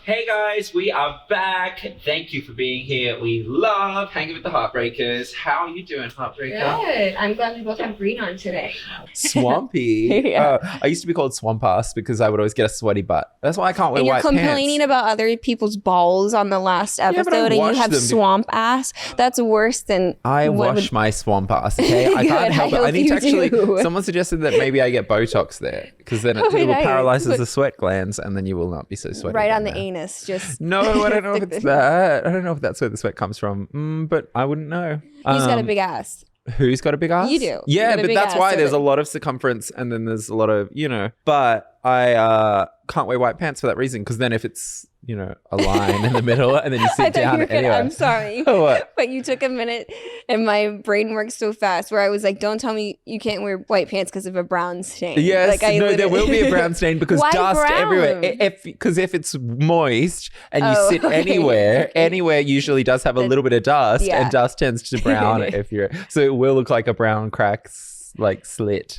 Hey guys, we are back. Thank you for being here. We love hanging with the Heartbreakers. How are you doing, Heartbreaker? Good. I'm glad we both have green on today. Swampy. Yeah. I used to be called swamp ass because I would always get a sweaty butt. That's why I can't wear And you're white pants. complaining about other people's balls on the last episode and you have swamp ass. That's worse than... I wash my swamp ass, okay? I can't help it. I need to actually... Someone suggested that maybe I get Botox there because then it will paralyzes the sweat glands and then you will not be so sweaty. Right on the anus, just... No, I don't know if it's that. I don't know if that's where the sweat comes from, but I wouldn't know. Who's got a big ass? Who's got a big ass? You do. Yeah, but that's why there's a lot of circumference and then there's a lot of, but I can't wear white pants for that reason because then if it's, a line in the middle and then you sit down anyway. I'm sorry. What? But you took a minute and my brain works so fast where I was like, don't tell me you can't wear white pants because of a brown stain. Yes, there will be a brown stain because dust everywhere. Because if it's moist and you sit anywhere usually does have a little bit of dust and dust tends to brown so it will look like a brown crack slit.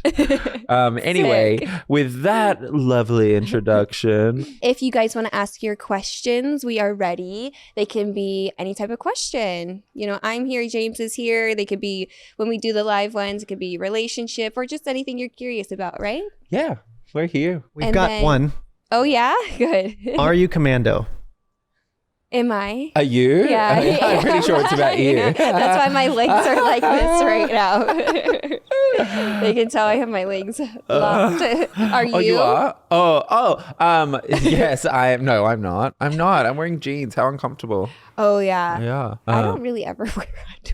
Anyway, with that lovely introduction. If you guys want to ask your questions, we are ready. They can be any type of question. I'm here, James is here. They could be, when we do the live ones, it could be relationship or just anything you're curious about, right? Yeah, we're here. We've got one. Oh yeah? Good. Are you commando? Am I? Are you? Yeah. I'm pretty sure it's about you. Yeah. That's why my legs are like this right now. They can tell I have my legs locked. Are you? Oh, you are? Yes, I am. No, I'm not. I'm wearing jeans. How uncomfortable. Oh, yeah. Yeah. I don't really ever wear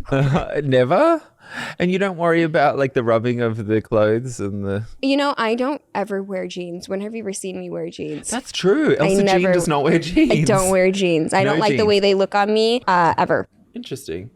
underwear. Never? And you don't worry about the rubbing of the clothes and the... I don't ever wear jeans. When have you ever seen me wear jeans? That's true. Elsa Jean does not wear jeans. I don't wear jeans. I don't like the way they look on me ever. Interesting.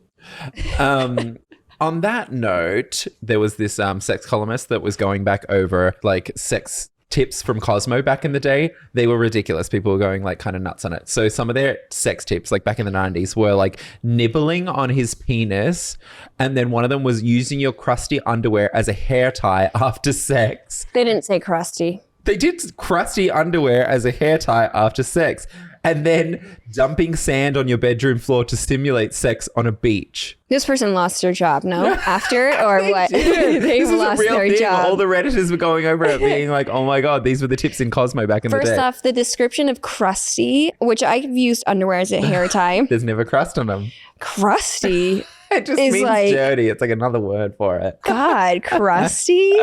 On that note, there was this sex columnist that was going back over sex tips from Cosmo back in the day. They were ridiculous. People were going kind of nuts on it. So some of their sex tips back in the 90s were nibbling on his penis, and then one of them was using your crusty underwear as a hair tie after sex. They didn't say crusty. They did crusty underwear as a hair tie after sex, and then dumping sand on your bedroom floor to stimulate sex on a beach. This person lost their job, no? After or what? They've lost their job. All the Redditors were going over it being like, oh my God, these were the tips in Cosmo back in the day. First off, the description of crusty, which I've used underwear as a hair tie. There's never crust on them. Crusty? It just means dirty. It's another word for it. God, crusty?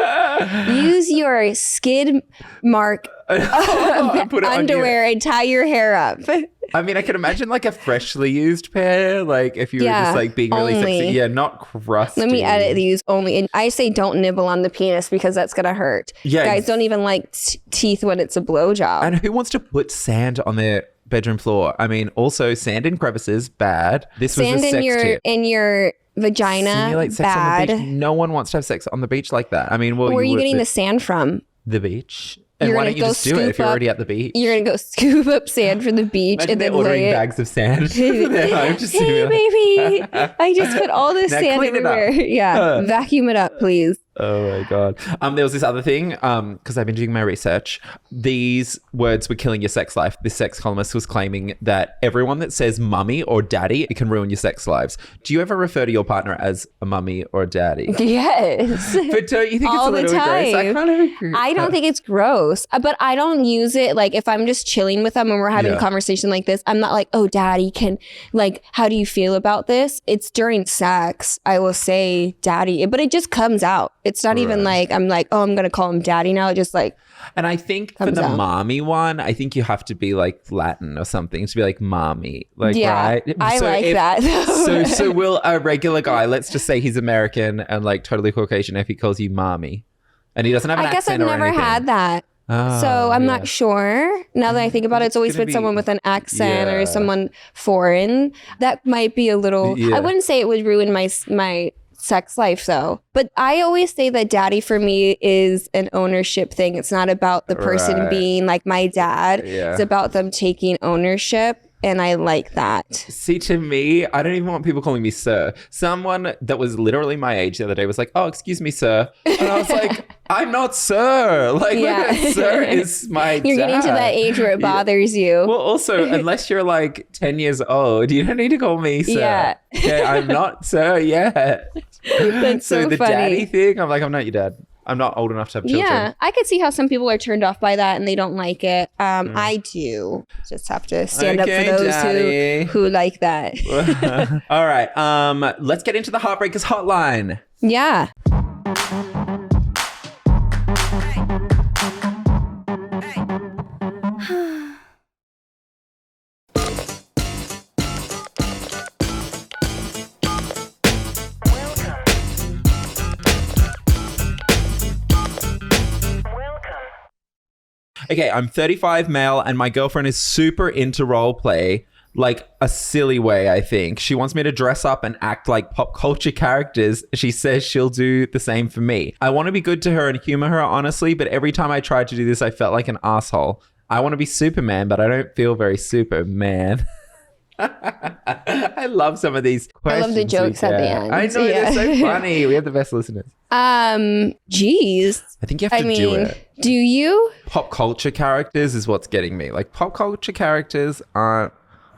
Use your skid mark underwear and tie your hair up. I mean, I can imagine a freshly used pair, if you were just being really sexy. Yeah, not crusty. Let me edit these only. And I say don't nibble on the penis because that's going to hurt. Yeah. Guys don't even like teeth when it's a blowjob. And who wants to put sand on their bedroom floor? I mean, also sand in crevices, bad. This was a sex tip. In your vagina, simulate sex bad. On the beach. No one wants to have sex on the beach like that. I mean, where are you getting the sand from? The beach. And why don't you just do it if you're already at the beach? You're going to go scoop up sand from the beach. Imagine and then ordering bags of sand. Hey, baby, I just put all this sand everywhere. Yeah, vacuum it up, please. Oh my God. There was this other thing, because I've been doing my research. These words were killing your sex life. This sex columnist was claiming that everyone that says mummy or daddy, it can ruin your sex lives. Do you ever refer to your partner as a mummy or a daddy? Yes. But don't you think it's a little gross? I kind of agree. I don't think it's gross, but I don't use it if I'm just chilling with them and we're having a conversation like this. I'm not like, oh, daddy, how do you feel about this? It's during sex. I will say daddy, but it just comes out. It's not even I'm like, oh, I'm going to call him daddy now. It just and I think for the mommy one, I think you have to be Latin or something to be mommy. Right? I that. So will a regular guy, let's just say he's American and totally Caucasian, if he calls you mommy and he doesn't have an accent or anything. I guess I've never had that. So I'm not sure. Now that I think about it, it's always been someone with an accent or someone foreign. That might be a little, I wouldn't say it would ruin my sex life though. But I always say that daddy for me is an ownership thing. It's not about the person being like my dad. Yeah. It's about them taking ownership and I like that. See, to me, I don't even want people calling me sir. Someone that was literally my age the other day was like, oh, excuse me, sir. And I was like, I'm not sir. Like, sir is my You're dad. getting to that age where it bothers you. Well, also, unless you're like 10 years old, you don't need to call me sir. Yeah. Okay, I'm not sir yet. That's so the funny. daddy thing, I'm like, I'm not your dad. I'm not old enough to have children. Yeah, I could see how some people are turned off by that and they don't like it. I do. Just have to stand up for those who like that. All right. Let's get into the Heartbreakers hotline. Yeah. Okay, I'm 35 male and my girlfriend is super into role play, like a silly way, I think. She wants me to dress up and act like pop culture characters. She says she'll do the same for me. I want to be good to her and humor her, honestly, but every time I tried to do this, I felt like an asshole. I want to be Superman, but I don't feel very Superman. I love some of these questions. I love the jokes at the end. I know, they're so funny. We have the best listeners. Geez. I think you have to do it. Do you? Pop culture characters is what's getting me. Like, pop culture characters aren't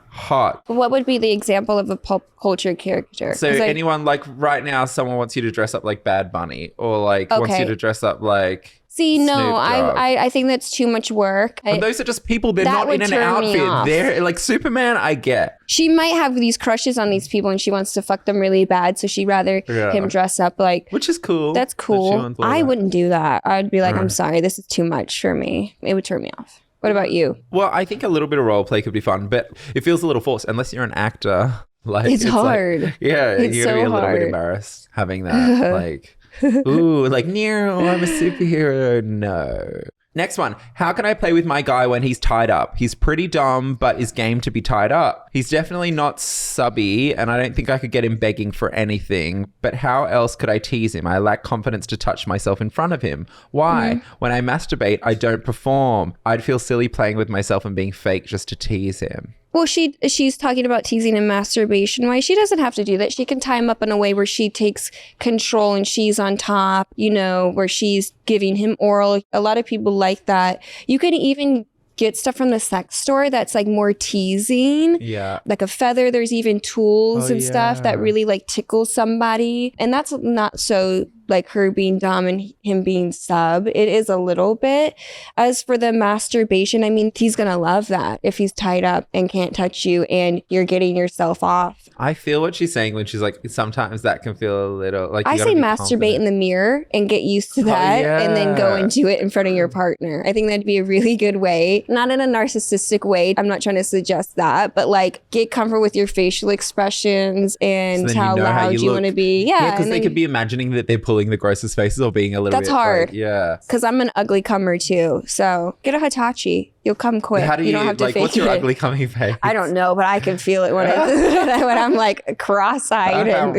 hot. What would be the example of a pop culture character? So anyone, like right now, someone wants you to dress up like Bad Bunny or like wants you to dress up like See, no, Snoop Dogg. I think that's too much work. But those are just people. They're that not would in an turn me outfit. off. They're like Superman, I get. She might have these crushes on these people and she wants to fuck them really bad. So she'd rather him dress up like. Which is cool. That's cool. I wouldn't do that. I'd be like, I'm sorry, this is too much for me. It would turn me off. What about you? Well, I think a little bit of role play could be fun, but it feels a little forced unless you're an actor. Like it's hard. Like, yeah, it's you're gonna be a little bit embarrassed having that. Like, ooh, like Nero, I'm a superhero. No. Next one. How can I play with my guy when he's tied up? He's pretty dumb, but is game to be tied up. He's definitely not subby, and I don't think I could get him begging for anything. But how else could I tease him? I lack confidence to touch myself in front of him. Why? When I masturbate, I don't perform. I'd feel silly playing with myself and being fake just to tease him. Well, she's talking about teasing and masturbation. Why? She doesn't have to do that. She can tie him up in a way where she takes control and she's on top, you know, where she's giving him oral. A lot of people like that. You can even get stuff from the sex store that's like more teasing. Yeah. Like a feather. There's even tools and stuff that really like tickle somebody. And that's not so like her being dumb and him being sub. It is a little bit. As for the masturbation, I mean, he's gonna love that if he's tied up and can't touch you and you're getting yourself off. I feel what she's saying when she's like, sometimes that can feel a little like. I say masturbate in the mirror and get used to that and then go and do it in front of your partner. I think that'd be a really good way. Not in a narcissistic way. I'm not trying to suggest that, but like get comfort with your facial expressions and how loud you want to be. Yeah, because they could be imagining that they're pulling the grossest faces or being a little bit. That's hard. Like, yeah. Because I'm an ugly comer too. So get a Hitachi. You'll come quick. How do you don't have to like? fake What's your it. ugly coming face? I don't know, but I can feel it when when I'm like cross-eyed and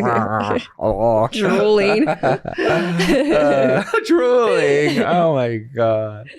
drooling. Drooling. Oh my god.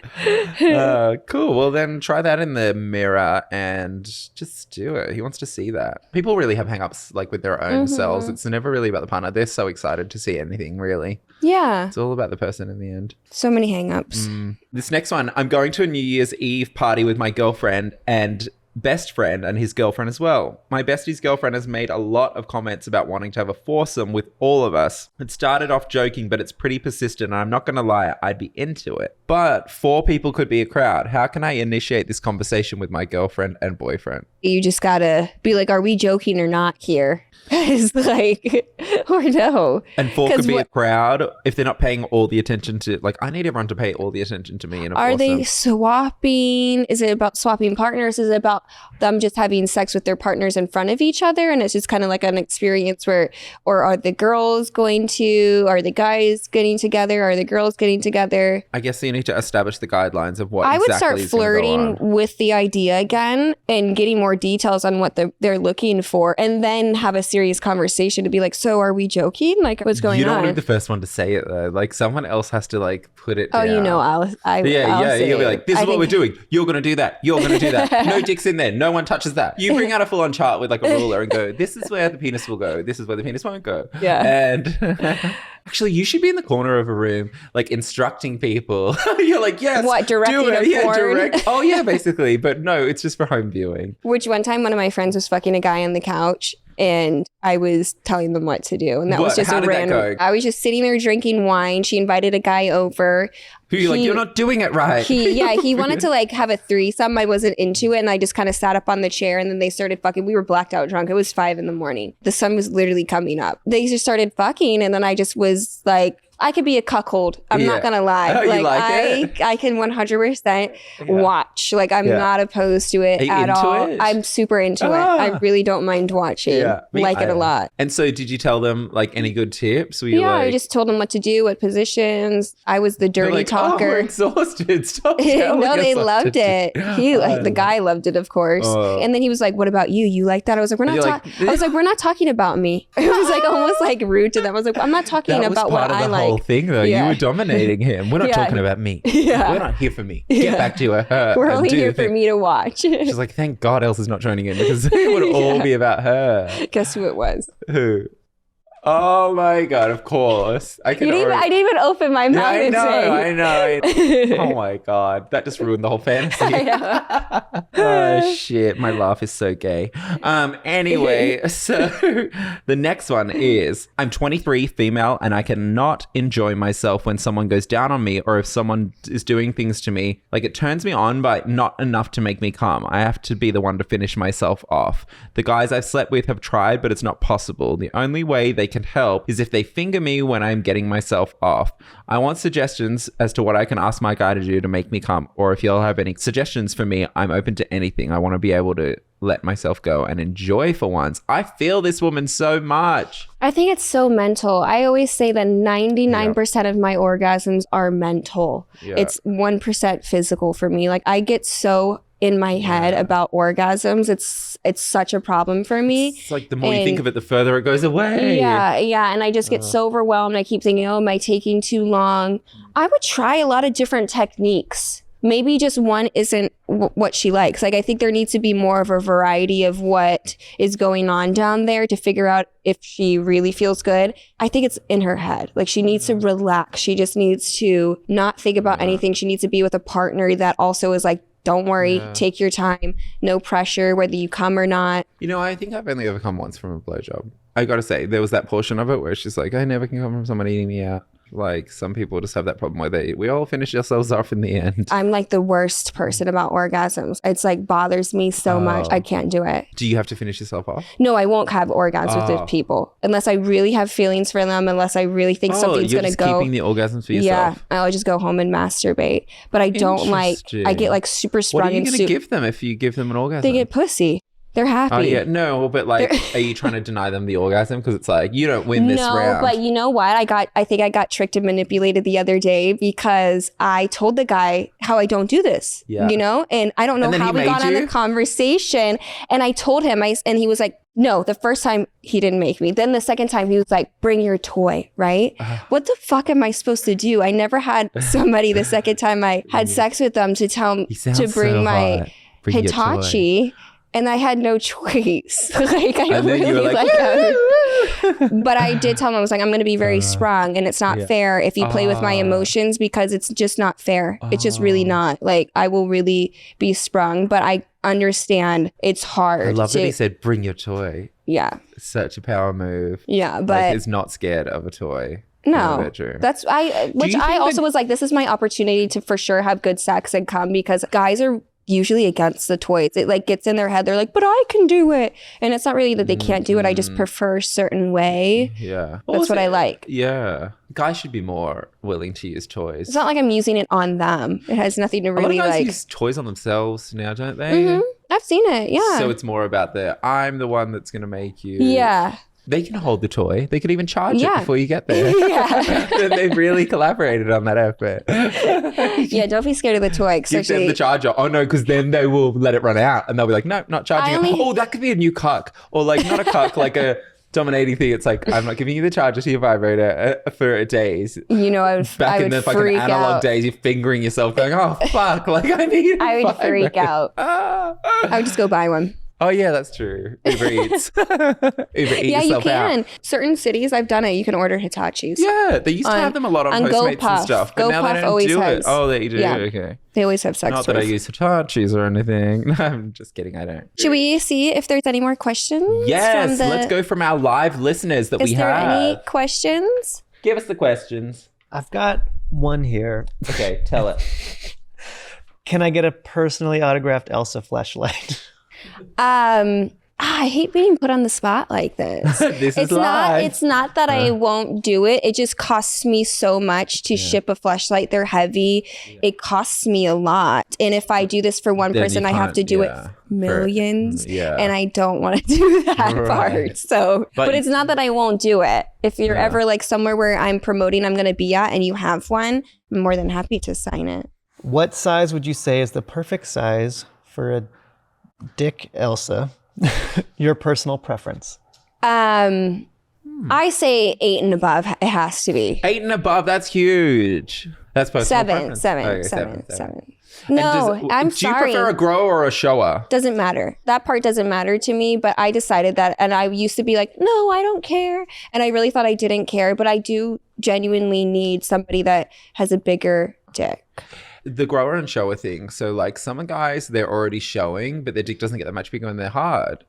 Cool. Well, then try that in the mirror and just do it. He wants to see that. People really have hang-ups like with their own selves. It's never really about the partner. They're so excited to see anything, really. Yeah. It's all about the person in the end. So many hang-ups. This next one, I'm going to a New Year's Eve party with my girlfriend and best friend and his girlfriend as well. My bestie's girlfriend has made a lot of comments about wanting to have a foursome with all of us. It started off joking, but it's pretty persistent, and I'm not going to lie, I'd be into it. But 4 people could be a crowd. How can I initiate this conversation with my girlfriend and boyfriend? You just gotta be like, are we joking or not here? It's like, or no. And 4 could be a crowd if they're not paying all the attention to, like, I need everyone to pay all the attention to me in a foursome. Are they swapping? Is it about swapping partners? Is it about them just having sex with their partners in front of each other? And it's just kind of like an experience where, or are the girls going to, are the guys getting together? Are the girls getting together? I guess you need to establish the guidelines of what I would exactly start flirting with the idea again and getting more details on what they're looking for, and then have a serious conversation to be like, so are we joking? Like, what's going on? You don't want to be the first one to say it though. Like, someone else has to like put it down. Oh, you know, I'll You'll be like, this is what we're doing. You're going to do that. You're going to do that. No dicks in there. No one touches that. You bring out a full-on chart with like a ruler and go, this is where the penis will go. This is where the penis won't go. Yeah. And actually, you should be in the corner of a room, like instructing people. You're like, yes, What, directing do it. a Yeah, porn? direct. Oh yeah, basically. But no, it's just for home viewing. Which one time one of my friends was fucking a guy on the couch and I was telling them what to do. And that was What? just How a did that random. go? I was just sitting there drinking wine. She invited a guy over. Who you're like, He- you're not doing it right. He wanted to like have a threesome. I wasn't into it. And I just kind of sat up on the chair and then they started fucking. We were blacked out drunk. It was 5 a.m. The sun was literally coming up. They just started fucking. And then I just was like, I could be a cuckold. I'm not gonna lie. Oh, you like it? I can 100% watch. Like I'm Yeah. not opposed to it Are you at into all. it? I'm super into it. Ah. I really don't mind watching. Me Like it a either. lot. And so did you tell them like any good tips? Were you Yeah, like, I just told them what to do, what positions. I was the they're dirty like, Oh, we're talker. exhausted. Stop telling No, us they what loved to it. do. The guy loved it, of course. Oh. And then he was like, "What about you? You like that?" I was like, "We're not You're talking." like, I was like, "We're not talking about me." It was like almost like rude to them. I was like, "I'm not talking That was about part what of I the whole like." thing, though. Yeah. You were dominating him. We're not Yeah. talking about me. Yeah. We're not here for me. Yeah. Get back to her. We're and only do here the for thing. me to watch. She's like, thank God Elsa's not joining in because it would all be about her. Guess who it was? Who? Oh my God! Of course, I can. I didn't even open my mouth I and know. say. I know. Oh my God, that just ruined the whole fantasy. Oh shit, my laugh is so gay. Anyway, so the next one is I'm 23, female, and I cannot enjoy myself when someone goes down on me or if someone is doing things to me. Like it turns me on, but not enough to make me come. I have to be the one to finish myself off. The guys I've slept with have tried, but it's not possible. The only way they can help is if they finger me when I'm getting myself off. I want suggestions as to what I can ask my guy to do to make me come, or if y'all have any suggestions for me, I'm open to anything. I want to be able to let myself go and enjoy for once. I feel this woman so much. I think it's so mental. I always say that 99% of my orgasms are mental. Yeah. It's 1% physical for me. Like I get so in my head about orgasms. It's such a problem for me. It's like the more you think of it, the further it goes away. Yeah. And I just get so overwhelmed. I keep thinking, oh, am I taking too long? I would try a lot of different techniques. Maybe just one isn't what she likes. Like I think there needs to be more of a variety of what is going on down there to figure out if she really feels good. I think it's in her head. Like she needs to relax. She just needs to not think about anything. She needs to be with a partner that also is like, don't worry, take your time, no pressure, whether you come or not. You know, I think I've only ever come once from a blowjob. I gotta say, there was that portion of it where she's like, I never can come from someone eating me out. Like some people just have that problem where we all finish ourselves off in the end. I'm like the worst person about orgasms. It's like bothers me so much. I can't do it. Do you have to finish yourself off? No, I won't have orgasms with the people unless I really have feelings for them, unless I really think something's you're going to just go. keeping the orgasms for Yeah, yourself. I'll just go home and masturbate. But I don't like, I get like super sprung What are you and going to give them if you give them an orgasm? They get pussy. They're happy. Oh yeah, no, but like, are you trying to deny them the orgasm because it's like you don't win this round? No, but you know what? I think I got tricked and manipulated the other day because I told the guy how I don't do this. Yeah. You know, and I don't know And then how he we got made on you? the conversation. And I told him, and he was like, no, the first time he didn't make me. Then the second time he was like, bring your toy, right? What the fuck am I supposed to do? I never had somebody the second time I had sex with them to tell He sounds to bring so my hot. Bring your toy. Hitachi. And I had no choice. Like I And then you really were like, but I did tell him, I was like, I'm going to be very sprung and it's not fair if you play with my emotions because it's just not fair. It's just really not. Like I will really be sprung, but I understand it's hard. I love that he said, bring your toy. Yeah. Such a power move. Yeah. But like, is not scared of a toy. In the no, bedroom. that's which you I think also that- was like, this is my opportunity to for sure have good sex and come because guys are usually against the toys. It like gets in their head. They're like, but I can do it. And it's not really that they can't do it. I just prefer a certain way. Yeah. That's what I like. Yeah. Guys should be more willing to use toys. It's not like I'm using it on them. It has nothing to a lot really of guys like. use toys on themselves now, don't they? Mhm. I've seen it. Yeah. So it's more about I'm the one that's going to make you. yeah. They can hold the toy. They could even charge it Yeah. before you get there. Yeah. They've really collaborated on that effort. Yeah. Don't be scared of the toy. Give them Especially the charger. Oh no, because then they will let it run out and they'll be like, no, not charging I it. only- Oh, that could be a new cuck. Or like not a cuck, like a dominating thing. It's like, I'm not giving you the charger to your vibrator for a days. You know, I Back in would the fucking freak analog out. days, you're fingering yourself going, oh, fuck, like I need I would freak out. Ah. I would just go buy one. Oh, yeah, that's true. Uber Eats. Uber Eat Yeah, you yourself can. out. Certain cities, I've done it. You can order Hitachis. Yeah, they used to have them a lot on Postmates and GoPuff. stuff, but now they GoPuff don't always do it. has. Oh, they do? Yeah. Okay. They always have sex Not that I toys. use Hitachis or anything. No, I'm just kidding. I don't. Should we see if there's any more questions? Yes, from the- let's go from our live listeners that Is we there have. any questions? Give us the questions. I've got one here. Okay, tell it. Can I get a personally autographed Elsa fleshlight? I hate being put on the spot like this. This is It's live. not that I won't do it. It just costs me so much to ship a fleshlight. They're heavy. It costs me a lot. And if I do this for one Then person, you I have can't- to do it yeah, for millions. yeah. And I don't want to do that Right. part. So, But- but it's not that I won't do it. If you're Yeah. ever like somewhere where I'm promoting, I'm going to be at, and you have one, I'm more than happy to sign it. What size would you say is the perfect size for a dick Elsa? Your personal preference. I say 8 and above. It has to be 8 and above, that's huge. That's personal seven. preference. Okay, And No, I'm do you sorry. prefer a grower or a shower? Doesn't matter. That part doesn't matter to me, but I decided that, and I used to be like, no, I don't care. And I really thought I didn't care, but I do genuinely need somebody that has a bigger dick. The grower and shower thing. So like some guys, they're already showing, but their dick doesn't get that much bigger and they're hard.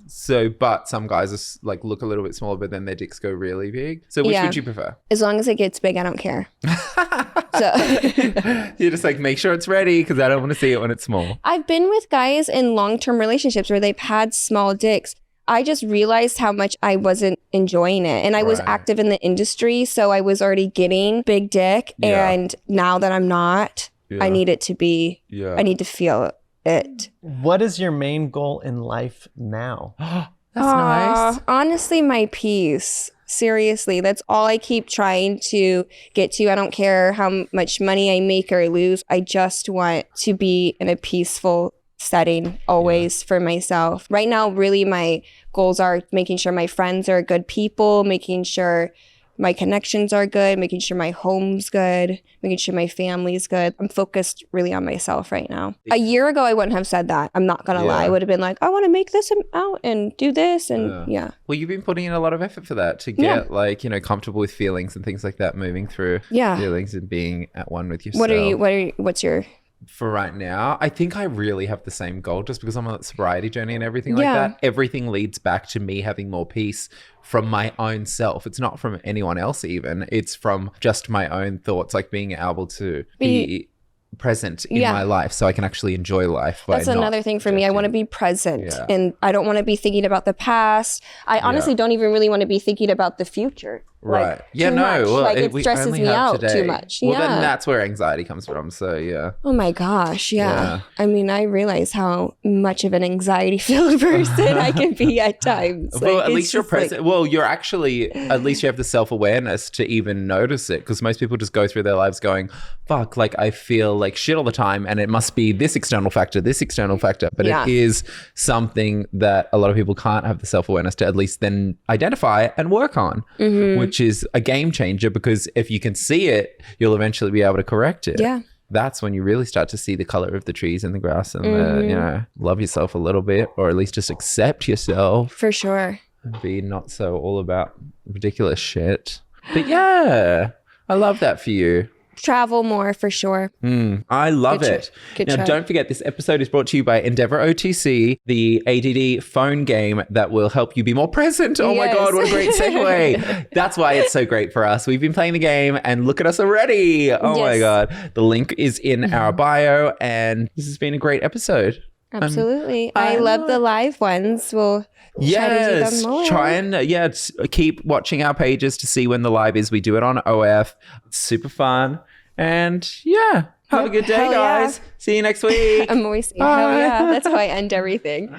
So, but some guys are like look a little bit smaller, but then their dicks go really big. So which Yeah. would you prefer? As long as it gets big, I don't care. So You're just like, make sure it's ready because I don't want to see it when it's small. I've been with guys in long-term relationships where they've had small dicks. I just realized how much I wasn't enjoying it. And I was Right. active in the industry, so I was already getting big dick. Yeah. And now that I'm not, Yeah. I need it to be, Yeah. I need to feel it. What is your main goal in life now? That's nice. Honestly, my peace. Seriously, that's all I keep trying to get to. I don't care how much money I make or lose. I just want to be in a peaceful setting always for myself. Right now, really, my goals are making sure my friends are good people, making sure my connections are good, making sure my home's good, making sure my family's good. I'm focused really on myself right now. A year ago, I wouldn't have said that. I'm not going to lie. I would have been like, I want to make this out and do this. And yeah. Well, you've been putting in a lot of effort for that to get like, you know, comfortable with feelings and things like that, moving through feelings and being at one with yourself. What's your... For right now, I think I really have the same goal just because I'm on a sobriety journey and everything like Yeah. that. Everything leads back to me having more peace from my own self. It's not from anyone else even. It's from just my own thoughts, like being able to be present in my life so I can actually enjoy life. That's another thing for me. I want to be present and I don't want to be thinking about the past. I honestly don't even really want to be thinking about the future. Right. Like, Yeah, too no. much. Well, like it we stresses only me have out today. too much. Well, yeah. then that's where anxiety comes from. So, yeah. Oh my gosh, yeah. I mean, I realize how much of an anxiety-filled person I can be at times. Well, Like, at it's least you're just like- present. Well, you're actually, at least you have the self-awareness to even notice it, because most people just go through their lives going, fuck, like I feel like shit all the time and it must be this external factor. But it is something that a lot of people can't have the self-awareness to at least then identify and work on, which is a game changer, because if you can see it, you'll eventually be able to correct it. Yeah. That's when you really start to see the color of the trees and the grass and the, you know, love yourself a little bit, or at least just accept yourself For sure. and be not so all about ridiculous shit. But yeah, I love that for you. Travel more for sure. I love Good it. Good Now, try. don't forget, this episode is brought to you by Endeavour OTC, the ADD phone game that will help you be more present. Oh my Yes. God, what a great segue. That's why it's so great for us. We've been playing the game and look at us already. Oh my Yes. God. The link is in our bio, and this has been a great episode. Absolutely. I love the live ones. We'll try to do them more. Try and keep watching our pages to see when the live is. We do it on OF. It's super fun. And yeah, have a good day, Hell yeah. guys. See you next week. I'm always saying, hell yeah. That's how I end everything.